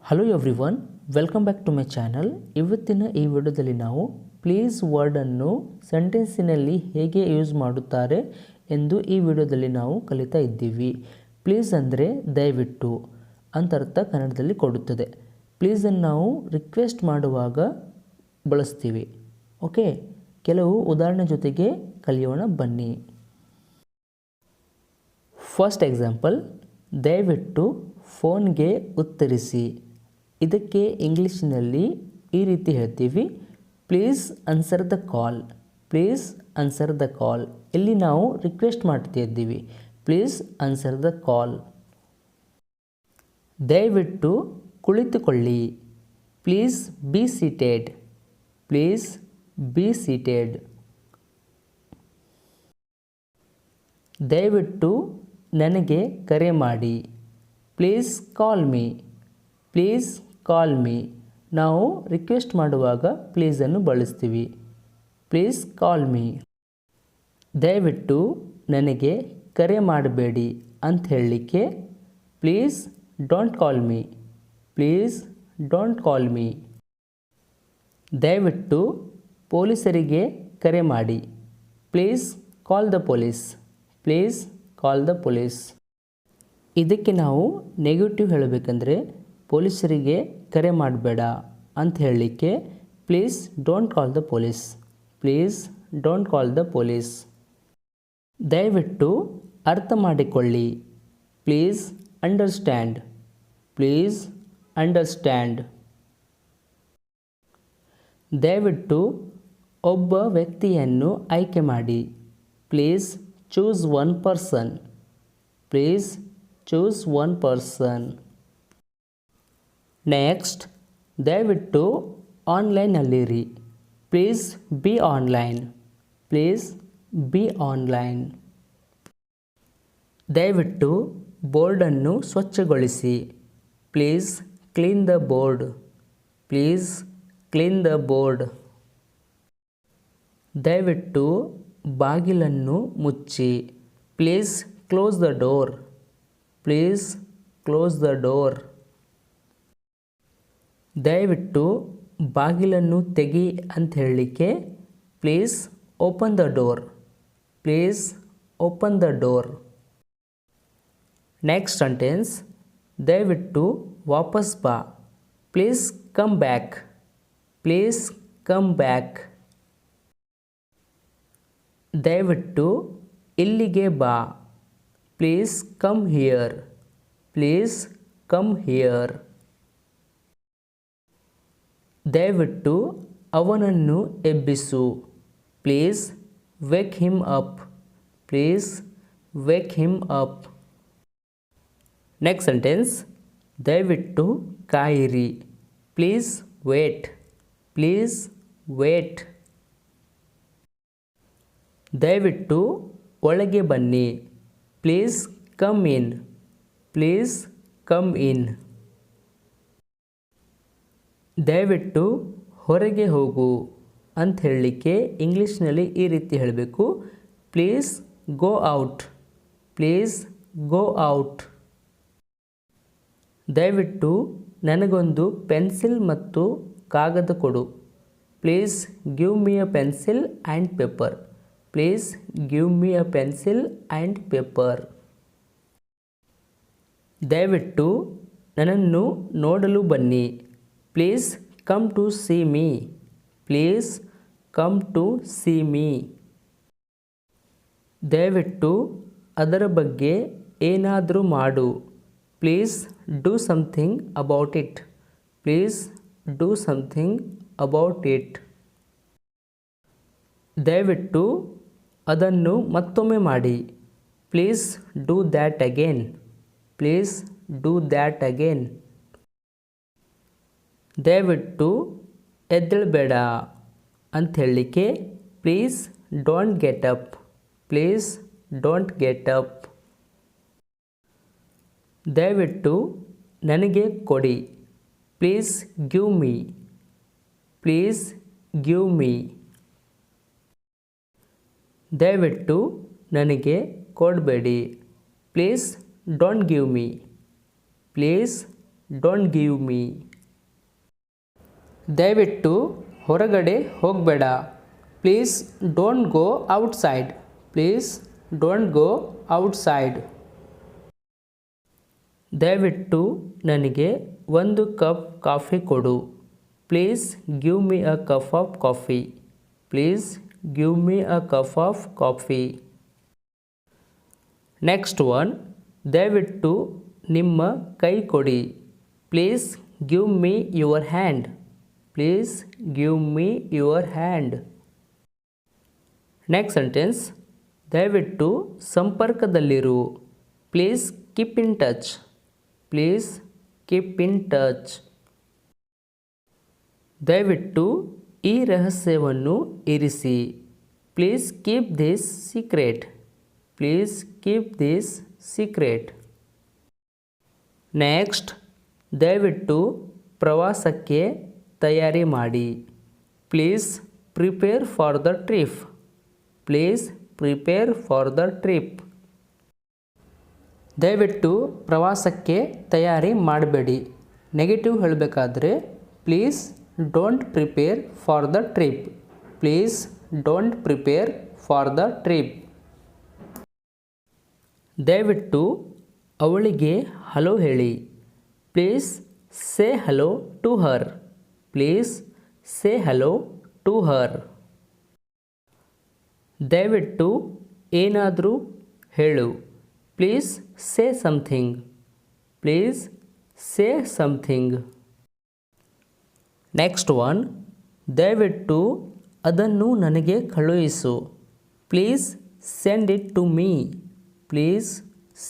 Hello everyone, welcome back to my channel. ಇವತ್ತಿನ ಈ ವಿಡಿಯೋದಲ್ಲಿ ನಾವು ಪ್ಲೀಸ್ ವರ್ಡನ್ನು ಸೆಂಟೆನ್ಸಿನಲ್ಲಿ ಹೇಗೆ ಯೂಸ್ ಮಾಡುತ್ತಾರೆ ಎಂದು ಈ ವಿಡಿಯೋದಲ್ಲಿ ನಾವು ಕಲಿತಾ ಇದ್ದೀವಿ. ಪ್ಲೀಸ್ ಅಂದರೆ ದಯವಿಟ್ಟು ಅಂತ ಅರ್ಥ ಕನ್ನಡದಲ್ಲಿ ಕೊಡುತ್ತದೆ. ಪ್ಲೀಸನ್ನು ನಾವು ರಿಕ್ವೆಸ್ಟ್ ಮಾಡುವಾಗ ಬಳಸ್ತೀವಿ. ಓಕೆ, ಕೆಲವು ಉದಾಹರಣೆ ಜೊತೆಗೆ ಕಲಿಯೋಣ ಬನ್ನಿ. ಫಸ್ಟ್ ಎಕ್ಸಾಂಪಲ್, ದಯವಿಟ್ಟು ಫೋನ್ಗೆ ಉತ್ತರಿಸಿ. ಇದಕ್ಕೆ ಇಂಗ್ಲೀಷ್ನಲ್ಲಿ ಈ ರೀತಿ ಹೇಳ್ತೀವಿ, please answer the call. Please answer the ಕಾಲ್. ಇಲ್ಲಿ ನಾವು ರಿಕ್ವೆಸ್ಟ್ ಮಾಡ್ತಾ ಇದ್ದೀವಿ, ಪ್ಲೀಸ್ ಆನ್ಸರ್ ದ ಕಾಲ್. ದಯವಿಟ್ಟು ಕುಳಿತುಕೊಳ್ಳಿ. Please be seated. Please be seated. ದಯವಿಟ್ಟು ನನಗೆ ಕರೆ ಮಾಡಿ. Please call me. Please call me. ನಾವು ರಿಕ್ವೆಸ್ಟ್ ಮಾಡುವಾಗ ಪ್ಲೀಸನ್ನು ಬಳಸ್ತೀವಿ. Please call me. ದಯವಿಟ್ಟು ನನಗೆ ಕರೆ ಮಾಡಬೇಡಿ ಅಂತ ಹೇಳಲಿಕ್ಕೆ please don't call me. Please don't call me. ದಯವಿಟ್ಟು ಪೊಲೀಸರಿಗೆ ಕರೆ ಮಾಡಿ. Please call the police. Please call the police. ಇದಕ್ಕೆ ನಾವು ನೆಗೆಟಿವ್ ಹೇಳಬೇಕಂದ್ರೆ ಪೊಲೀಸರಿಗೆ ಕರೆ ಮಾಡಬೇಡ ಅಂತ ಹೇಳಲಿಕ್ಕೆ please don't call the police. Please don't call the police. ದಯವಿಟ್ಟು ಅರ್ಥ ಮಾಡಿಕೊಳ್ಳಿ. Please understand. Please understand. ದಯವಿಟ್ಟು ಒಬ್ಬ ವ್ಯಕ್ತಿಯನ್ನು ಆಯ್ಕೆ ಮಾಡಿ. Please choose one person. Please choose one person. Next, ದಯವಿಟ್ಟು ಆನ್ಲೈನಲ್ಲಿರಿ. Please be online. Please be online. ದಯವಿಟ್ಟು ಬೋರ್ಡನ್ನು ಸ್ವಚ್ಛಗೊಳಿಸಿ. Please clean the board. Please clean the board. ದಯವಿಟ್ಟು ಬಾಗಿಲನ್ನು ಮುಚ್ಚಿ. Please close the door. Please close the door. ದಯವಿಟ್ಟು ಬಾಗಿಲನ್ನು ತೆಗಿ ಅಂತ ಹೇಳಲಿಕ್ಕೆ please open the door. Please open the door. Next sentence, ದಯವಿಟ್ಟು ವಾಪಸ್ ಬಾ. Please come back. Please come back. ದಯವಿಟ್ಟು ಇಲ್ಲಿಗೆ ಬಾ. Please come here. Please come here. ದಯವಿಟ್ಟು ಅವನನ್ನು ಎಬ್ಬಿಸು. Please wake him up. Please wake him up. Next sentence, ದಯವಿಟ್ಟು ಕಾಯಿರಿ. Please wait. Please wait. ದಯವಿಟ್ಟು ಒಳಗೆ ಬನ್ನಿ. Please come in. Please come in. ದಯವಿಟ್ಟು ಹೊರಗೆ ಹೋಗು ಅಂತ ಹೇಳಲಿಕ್ಕೆ ಇಂಗ್ಲೀಷ್ನಲ್ಲಿ ಈ ರೀತಿ ಹೇಳಬೇಕು, please go out. Please go out. ದಯವಿಟ್ಟು ನನಗೊಂದು ಪೆನ್ಸಿಲ್ ಮತ್ತು ಕಾಗದ ಕೊಡು. Please give me a pencil and paper. Please give me a pencil and paper. ದಯವಿಟ್ಟು ನನ್ನನ್ನು ನೋಡಲು ಬನ್ನಿ. Please come to see me. Please come to see me. ದಯವಿಟ್ಟು ಅದರ ಬಗ್ಗೆ ಏನಾದರೂ ಮಾಡು. Please do something about it. Please do something about it. ದಯವಿಟ್ಟು ಅದನ್ನು ಮತ್ತೊಮ್ಮೆ ಮಾಡಿ. Please do that again. Please do that again. ದಯವಿಟ್ಟು ಎದ್ದೇಳಬೇಡ ಅಂತ ಹೇಳಲಿಕ್ಕೆ please don't get up. Please don't get up. ದಯವಿಟ್ಟು ನನಗೆ ಕೊಡಿ. Please give me. Please give me. ದಯವಿಟ್ಟು ನನಗೆ ಕೊಡಬೇಡಿ. Please don't give me. Please don't give me. ದಯವಿಟ್ಟು ಹೊರಗಡೆ ಹೋಗಬೇಡ. Please don't go outside. Please don't go outside. ದಯವಿಟ್ಟು ನನಗೆ ಒಂದು ಕಪ್ ಕಾಫಿ ಕೊಡು. Please give me a cup of coffee. Please give me a cup of coffee. Next one, ದಯವಿಟ್ಟು ನಿಮ್ಮ ಕೈ ಕೊಡಿ. Please give me your hand. Please give me your hand. Next sentence, ದಯವಿಟ್ಟು ಸಂಪರ್ಕದಲ್ಲಿರು. Please keep in touch. Please keep in touch. ದಯವಿಟ್ಟು ಈ ರಹಸ್ಯವನ್ನು ಇರಿಸಿ. Please keep this secret. Please keep this secret. Next, ದಯವಿಟ್ಟು ಪ್ರವಾಸಕ್ಕೆ ತಯಾರಿ ಮಾಡಿ. Please prepare for the trip. Please prepare for the trip. ದಯವಿಟ್ಟು ಪ್ರವಾಸಕ್ಕೆ ತಯಾರಿ ಮಾಡಬೇಡಿ. ನೆಗೆಟಿವ್ ಹೇಳಬೇಕಾದ್ರೆ please don't prepare for the trip. Please don't prepare for the trip. ದಯವಿಟ್ಟು ಅವಳಿಗೆ ಹಲೋ ಹೇಳಿ. Please say hello to her. Please say hello to her. ದಯವಿಟ್ಟು ಏನಾದರೂ ಹೇಳು. Please say something. Please say something. Next one, ದಯವಿಟ್ಟು ಅದನ್ನು ನನಗೆ ಕಳುಹಿಸು. Please send it to me. Please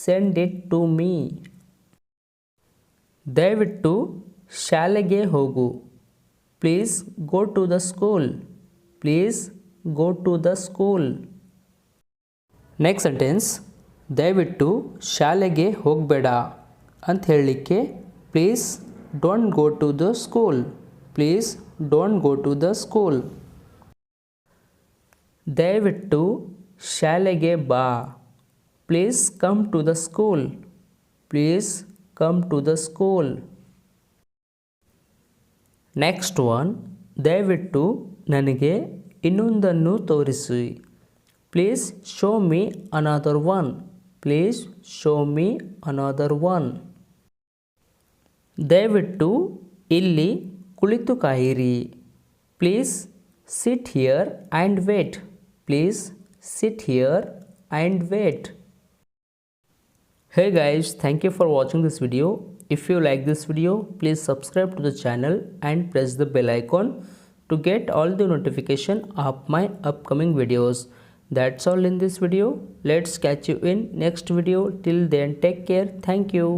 send it to me. ದಯವಿಟ್ಟು ಶಾಲೆಗೆ ಹೋಗು. Please go to the school. Please go to the school. Next sentence, ದಯವಿಟ್ಟು ಶಾಲೆಗೆ ಹೋಗಬೇಡ ಅಂತ ಹೇಳಲಿಕ್ಕೆ please don't go to the school. Please don't go to the school. ದಯವಿಟ್ಟು ಶಾಲೆಗೆ ಬಾ. Please come to the school. Please come to the school. Next one, ದಯವಿಟ್ಟು ನನಗೆ ಇನ್ನೊಂದನ್ನು ತೋರಿಸಿ. Please show me another one. Please show me another one. ದಯವಿಟ್ಟು ಇಲ್ಲಿ ಕುಳಿತು ಕಾಯಿರಿ. Please sit here and wait. Please sit here and wait. Hey guys, thank you for watching this video. If you like this video, please subscribe to the channel and press the bell icon to get all the notification of my upcoming videos. That's all in this video. Let's catch you in next video. Till then, take care. Thank you.